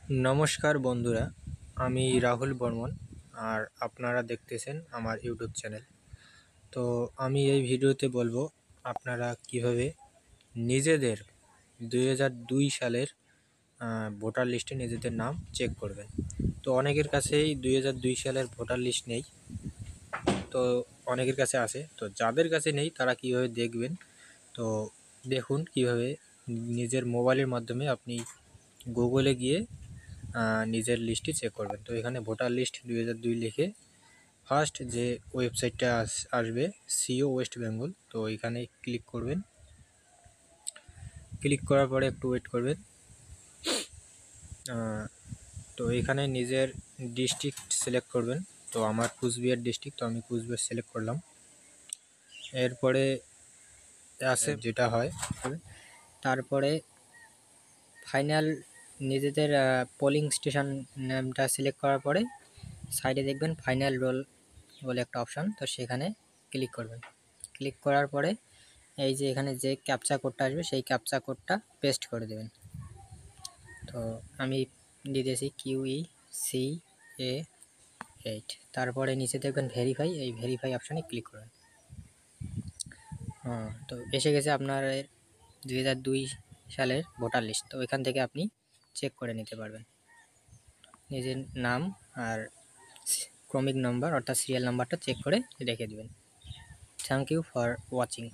নমস্কার বন্ধুরা, আমি রাহুল বর্মন আর আপনারা দেখতেছেন আমার ইউটিউব চ্যানেল। তো আমি এই ভিডিওতে বলবো আপনারা কিভাবে নিজেদের 2002 সালের ভোটার লিস্টে নিজেদের নাম চেক করবেন। তো অনেকের কাছেই 2002 সালের ভোটার লিস্ট নেই, তো অনেকের কাছে আছে। তো যাদের কাছে নেই তারা কিভাবে দেখবেন, তো দেখুন কিভাবে নিজের মোবাইলের মাধ্যমে আপনি গুগলে গিয়ে নিজের লিস্টটি চেক করবেন। তো এখানে ভোটার লিস্ট 2002 লিখে ফার্স্ট যে ওয়েবসাইটটা আসবে সিও ওয়েস্ট বেঙ্গল, তো এখানে ক্লিক করবেন। ক্লিক করার পরে একটু ওয়েট করবেন। তো এখানে নিজের ডিস্ট্রিক্ট সিলেক্ট করবেন। তো আমার কুচবিহার ডিস্ট্রিক্ট, তো আমি কুচবিহার সিলেক্ট করলাম। এরপরে আছে যেটা হয়, তারপরে ফাইনাল নিজেদের পোলিং স্টেশন নামটা সিলেক্ট করার পরে সাইডে দেখবেন ফাইনাল রোল বলে একটা অপশান, তো সেখানে ক্লিক করবেন। ক্লিক করার পরে এই যে এখানে যে ক্যাপচা কোডটা আসবে সেই ক্যাপচা কোডটা পেস্ট করে দেবেন। তো আমি দিতেছি QECA8। তারপরে নিচে দেখবেন ভেরিফাই, এই ভেরিফাই অপশানে ক্লিক করবেন। তো এসে গেছে আপনার 2002 সালের ভোটার লিস্ট। তো এখান থেকে আপনি চেক করে নিতে পারবেন নিজের নাম আর ক্রমিক নাম্বার অর্থাৎ সিরিয়াল নাম্বারটা চেক করে রেখে দেবেন। Thank you for watching.